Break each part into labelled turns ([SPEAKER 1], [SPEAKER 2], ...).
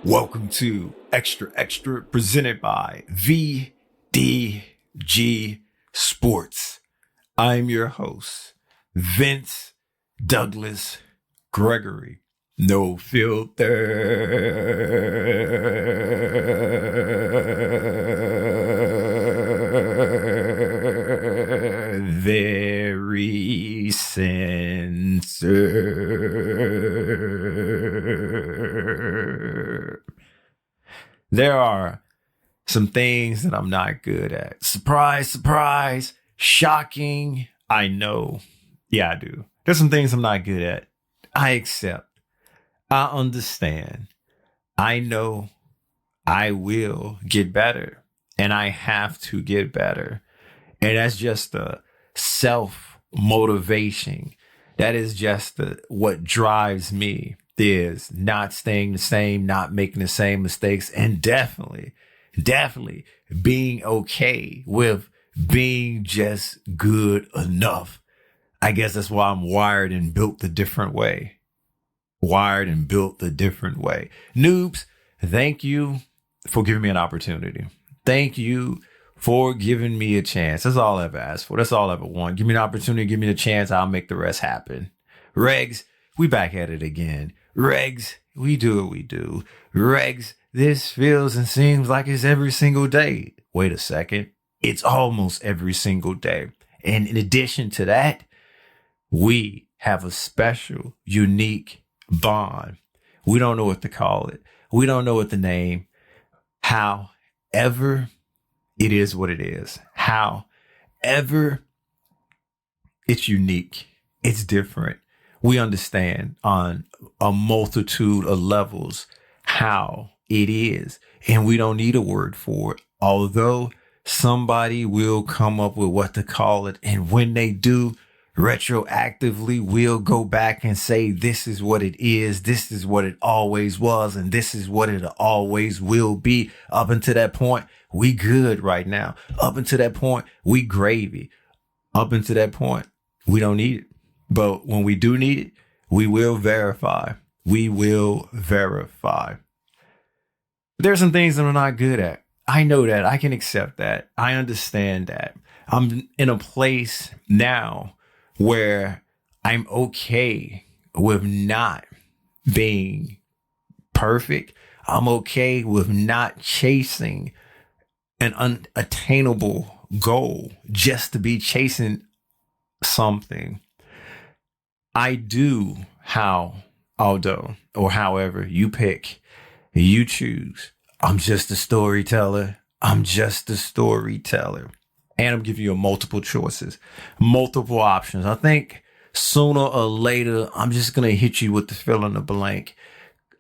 [SPEAKER 1] Welcome to Xtra presented by VDG Sports. I'm your host, Vince Douglas Gregory. No filter. Very censored. There are some things that I'm not good at. Surprise, surprise, shocking. I know. Yeah, I do. There's some things I'm not good at. I accept. I understand. I know I will get better, and I have to get better. And that's just the self-motivation. That is just what drives me, is not staying the same, not making the same mistakes, and definitely being okay with being just good enough. I guess that's why I'm wired and built a different way. Noobs, thank you for giving me an opportunity. Thank you for giving me a chance. That's all I've asked for. That's all I ever want. Give me an opportunity, give me the chance, I'll make the rest happen. Regs, we back at it again. Regs, we do what we do. Regs, this feels and seems like it's every single day. Wait a second. It's almost every single day. And in addition to that, we have a special, unique bond. We don't know what to call it. We don't know what the name. However, it is what it is. However, it's unique. It's different. We understand on a multitude of levels how it is, and we don't need a word for it. Although somebody will come up with what to call it, and when they do, retroactively, we'll go back and say, this is what it is. This is what it always was. And this is what it always will be. Up until that point, we good right now. Up until that point, we gravy. Up until that point, we don't need it. But when we do need it, we will verify. There's some things that I'm not good at. I know that. I can accept that. I understand that. I'm in a place now where I'm okay with not being perfect. I'm okay with not chasing an unattainable goal just to be chasing something. I do however you pick, you choose. I'm just a storyteller. And I'm giving you multiple choices, multiple options. I think sooner or later, I'm just going to hit you with the fill in the blank.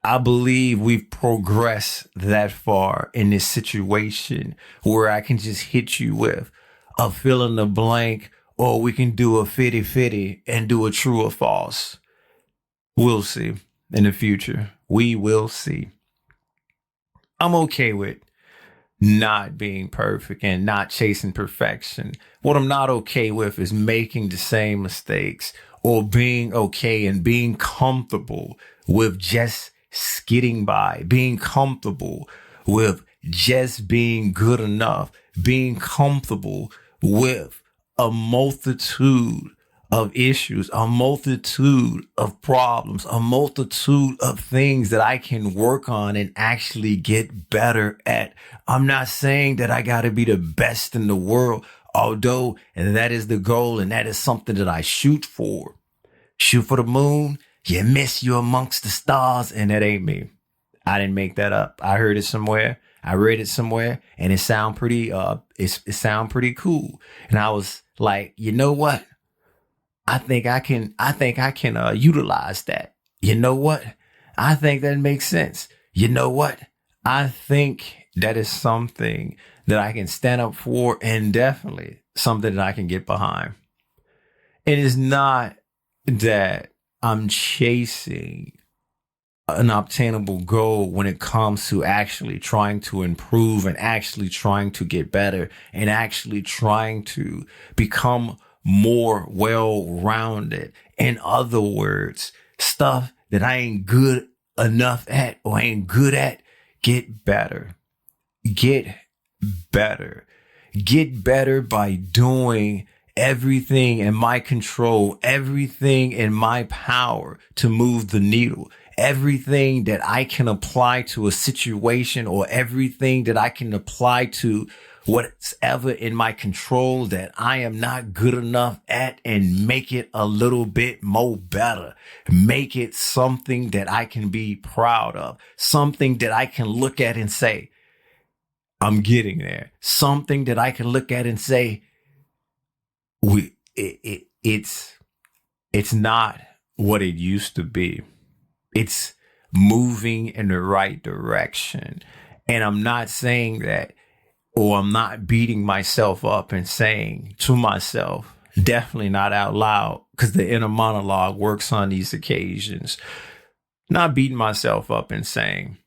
[SPEAKER 1] I believe we've progressed that far in this situation where I can just hit you with a fill in the blank, or we can do a 50-50 and do a true or false. We'll see in the future. We will see. I'm okay with not being perfect and not chasing perfection. What I'm not okay with is making the same mistakes, or being okay and being comfortable with just skidding by, being comfortable with just being good enough, being comfortable with a multitude of issues, a multitude of problems, a multitude of things that I can work on and actually get better at. I'm not saying that I got to be the best in the world, although that is the goal and that is something that I shoot for. Shoot for the moon, you miss, you amongst the stars, and that ain't me. I didn't make that up. I heard it somewhere. I read it somewhere, and it sound pretty cool. And I was like, you know what? I think I can utilize that. You know what? I think that makes sense. You know what? I think that is something that I can stand up for, and definitely something that I can get behind. It is not that I'm chasing an obtainable goal when it comes to actually trying to improve and actually trying to get better and actually trying to become more well-rounded. In other words, stuff that I ain't good enough at or ain't good at, get better. Get better. Get better by doing everything in my control, everything in my power to move the needle, everything that I can apply to a situation, or everything that I can apply to whatever in my control that I am not good enough at, and make it a little bit more better. Make it something that I can be proud of, something that I can look at and say, I'm getting there. Something that I can look at and say, it's not what it used to be. It's moving in the right direction. And I'm not saying that, or I'm not beating myself up and saying to myself, definitely not out loud, because the inner monologue works on these occasions. Not beating myself up and saying,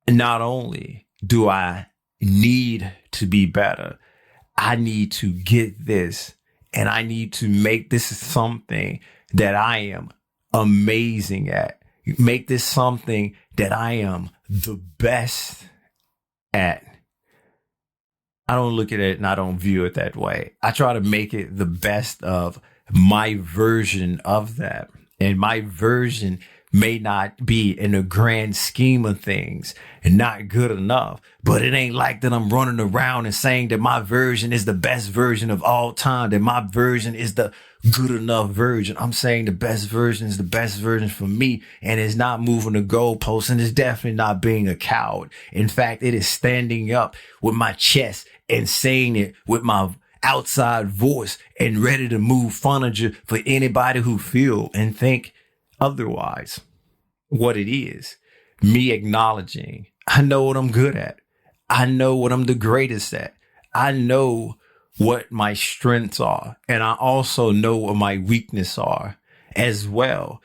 [SPEAKER 1] not only do I need to be better, I need to get this, and I need to make this something that I am amazing at. Make this something that I am the best at. I don't look at it and I don't view it that way. I try to make it the best of my version of that. And my version may not be, in the grand scheme of things, not good enough. But it ain't like that I'm running around and saying that my version is the best version of all time, that my version is the good enough version. I'm saying the best version is the best version for me, and it's not moving the goalposts, and it's definitely not being a coward. In fact, it is standing up with my chest and saying it with my outside voice, and ready to move furniture for anybody who feel and think otherwise. What it is, me acknowledging, I know what I'm good at. I know what I'm the greatest at. I know what my strengths are. And I also know what my weaknesses are as well.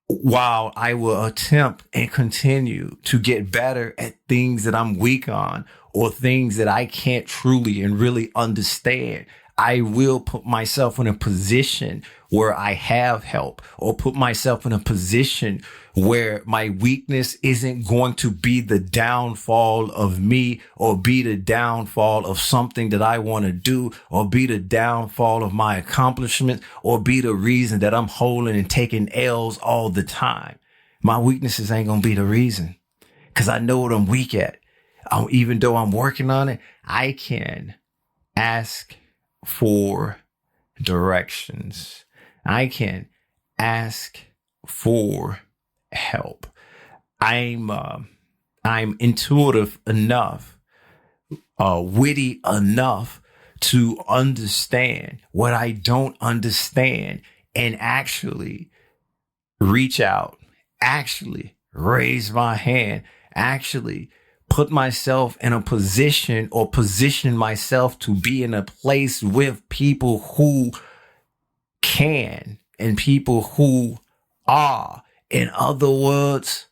[SPEAKER 1] While I will attempt and continue to get better at things that I'm weak on, or things that I can't truly and really understand, I will put myself in a position where I have help, or put myself in a position where my weakness isn't going to be the downfall of me, or be the downfall of something that I want to do, or be the downfall of my accomplishments, or be the reason that I'm holding and taking L's all the time. My weaknesses ain't going to be the reason, because I know what I'm weak at. Even though I'm working on it, I can ask for directions. I can ask for help. I'm intuitive enough, witty enough to understand what I don't understand, and actually reach out, actually raise my hand, actually put myself in a position, or position myself to be in a place with people who can, and people who are. In other words,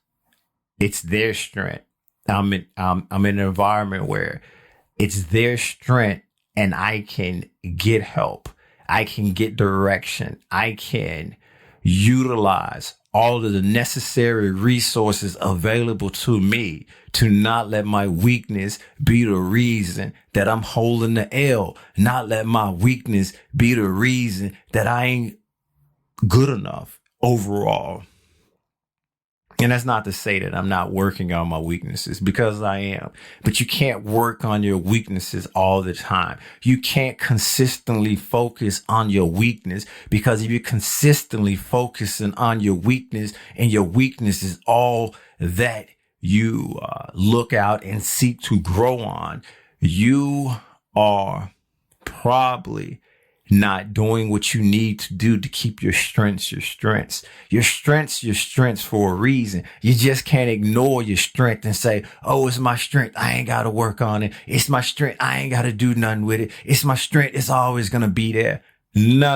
[SPEAKER 1] it's their strength. I'm in an environment where it's their strength, and I can get help. I can get direction. I can utilize all of the necessary resources available to me to not let my weakness be the reason that I'm holding the L. Not let my weakness be the reason that I ain't good enough overall. And that's not to say that I'm not working on my weaknesses, because I am. But you can't work on your weaknesses all the time. You can't consistently focus on your weakness, because if you're consistently focusing on your weakness, and your weakness is all that you look out and seek to grow on, you are probably not doing what you need to do to keep your strengths your strengths. Your strengths for a reason. You just can't ignore your strength and say, oh, it's my strength, I ain't got to work on it. It's my strength, I ain't got to do nothing with it. It's my strength, it's always going to be there. No.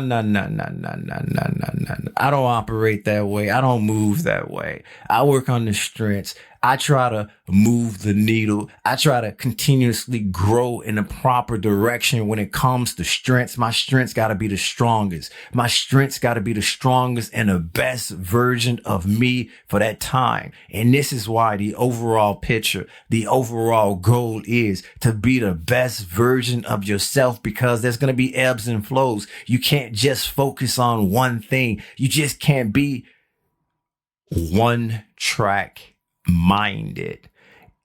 [SPEAKER 1] I don't operate that way. I don't move that way. I work on the strengths. I try to move the needle. I try to continuously grow in the proper direction when it comes to strengths. My strengths got to be the strongest. My strengths got to be the strongest and the best version of me for that time. And this is why the overall picture, the overall goal is to be the best version of yourself, because there's going to be ebbs and flows. You can't just focus on one thing. You just can't be one track minded.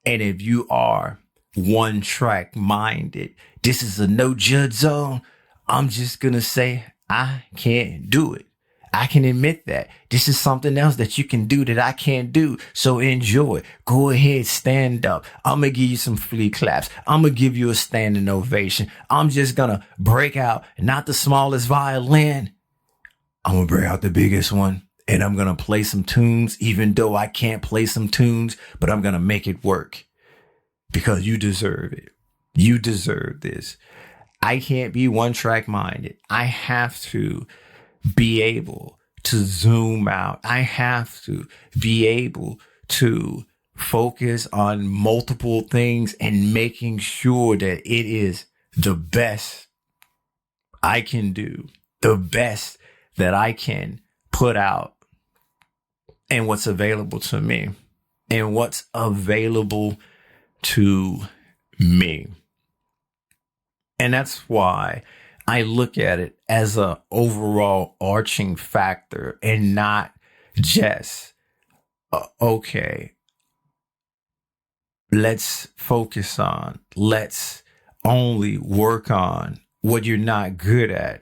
[SPEAKER 1] And if you are one track minded, this is a no judge zone. I'm just going to say, I can't do it. I can admit that this is something else that you can do that I can't do. So enjoy. Go ahead, stand up. I'm going to give you some flea claps. I'm going to give you a standing ovation. I'm just going to break out, not the smallest violin. I'm going to break out the biggest one. And I'm going to play some tunes, even though I can't play some tunes, but I'm going to make it work because you deserve it. You deserve this. I can't be one track minded. I have to be able to zoom out. I have to be able to focus on multiple things and making sure that it is the best I can do, the best that I can put out. And what's available to me, and what's available to me. And that's why I look at it as a overall arching factor and not just, okay, let's focus on, let's only work on what you're not good at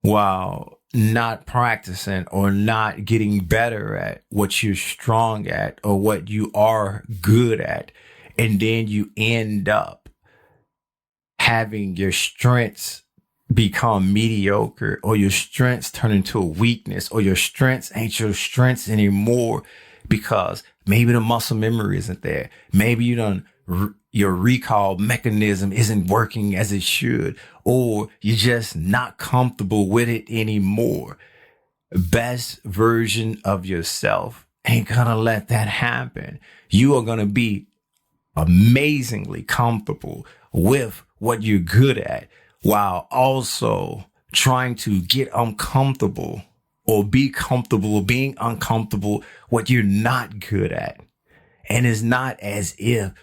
[SPEAKER 1] while not practicing or not getting better at what you're strong at or what you are good at. And then you end up having your strengths become mediocre, or your strengths turn into a weakness, or your strengths ain't your strengths anymore because maybe the muscle memory isn't there. Maybe your recall mechanism isn't working as it should, or you're just not comfortable with it anymore. Best version of yourself ain't gonna let that happen. You are gonna be amazingly comfortable with what you're good at while also trying to get uncomfortable or be comfortable being uncomfortable what you're not good at. And it's not as if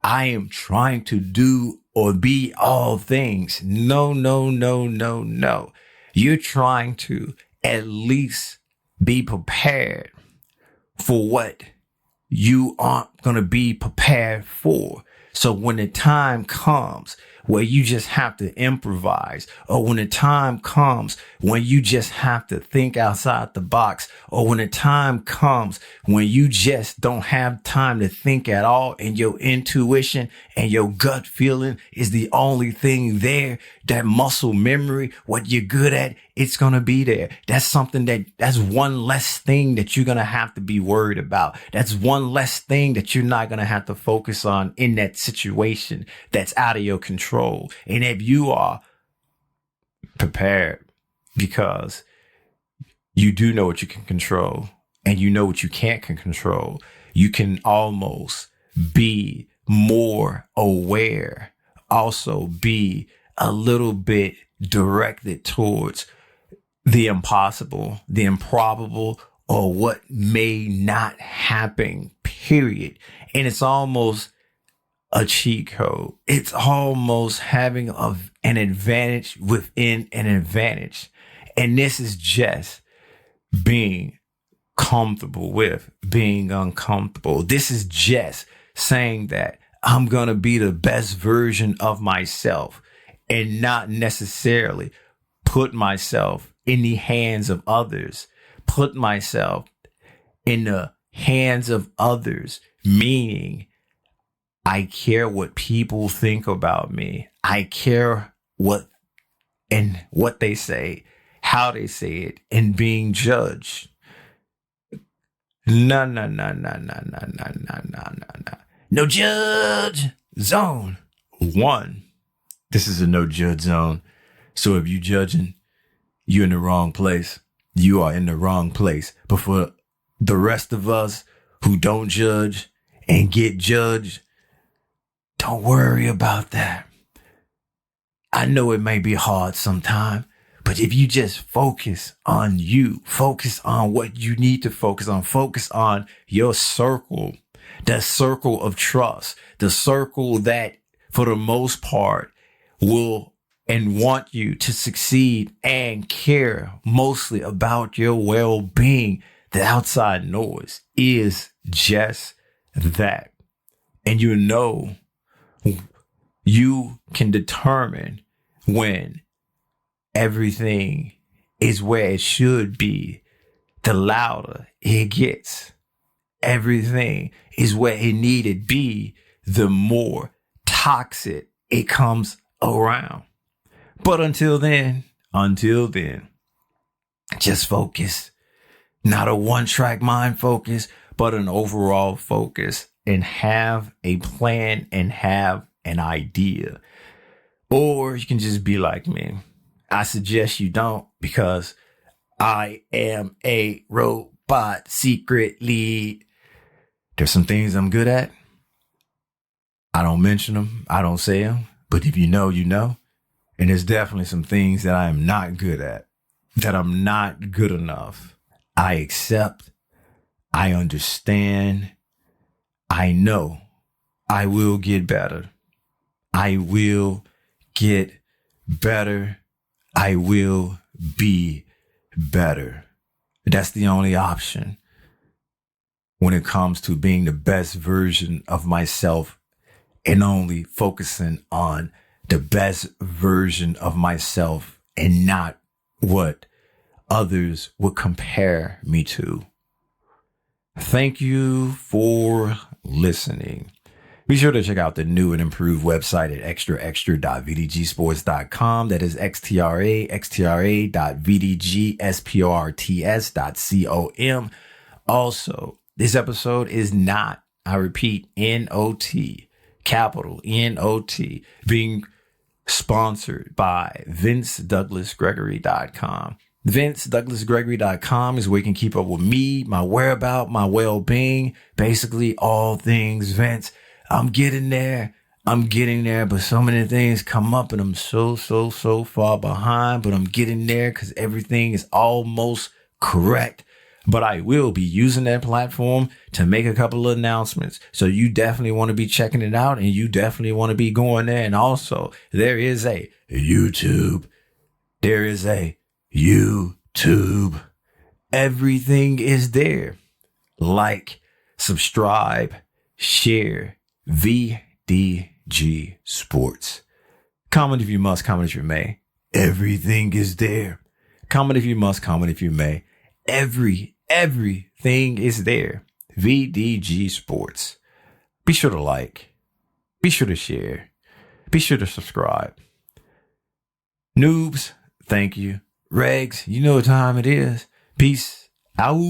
[SPEAKER 1] I am trying to do or be all things. No, no, no, no, no. You're trying to at least be prepared for what you aren't going to be prepared for. So when the time comes where you just have to improvise, or when the time comes when you just have to think outside the box, or when the time comes when you just don't have time to think at all, and your intuition and your gut feeling is the only thing there, that muscle memory, what you're good at, it's going to be there. That's one less thing that you're going to have to be worried about. That's one less thing that you're not going to have to focus on in that situation that's out of your control. And if you are prepared, because you do know what you can control and you know what you can't control, you can almost be more aware, also be a little bit directed towards the impossible, the improbable, or what may not happen, period. And it's almost a cheat code. It's almost having an advantage within an advantage. And this is just being comfortable with being uncomfortable. This is just saying that I'm going to be the best version of myself and not necessarily put myself in the hands of others, put myself in the hands of others, meaning I care what people think about me. I care what they say, how they say it, and being judged. No. No judge zone 1. This is a no judge zone. So if you judging, you're in the wrong place. You are in the wrong place. But for the rest of us who don't judge and get judged, don't worry about that. I know it may be hard sometimes, but if you just focus on you, focus on what you need to focus on your circle, that circle of trust, the circle that for the most part will and want you to succeed and care mostly about your well-being. The outside noise is just that. And you know, you can determine when everything is where it should be, the louder it gets. Everything is where it needed be, the more toxic it comes around. But until then, just focus. Not a one-track mind focus, but an overall focus, and have a plan and have an idea. Or you can just be like me. I suggest you don't, because I am a robot secretly. There's some things I'm good at. I don't mention them. I don't say them. But if you know, you know. And there's definitely some things that I am not good at, that I'm not good enough. I accept. I understand. I know I will get better. I will get better. I will be better. That's the only option when it comes to being the best version of myself, and only focusing on the best version of myself and not what others would compare me to. Thank you for listening. Be sure to check out the new and improved website at extra.vdgsports.com. That is xtra.vdgsports.com. Also, this episode is not, I repeat, N-O-T, capital N-O-T, being sponsored by VinceDouglasGregory.com. VinceDouglasGregory.com is where you can keep up with me, my whereabouts, my well-being, basically all things Vince. I'm getting there, but so many things come up and I'm so far behind, but I'm getting there because everything is almost correct. But I will be using that platform to make a couple of announcements. So you definitely want to be checking it out, and you definitely want to be going there. And also, there is a YouTube. Everything is there. Like, subscribe, share. VDG Sports. Comment if you must, comment if you may. Everything is there. Comment if you must, comment if you may. Everything is there. VDG Sports. Be sure to like. Be sure to share. Be sure to subscribe. Noobs, thank you. Regs, you know what time it is. Peace out.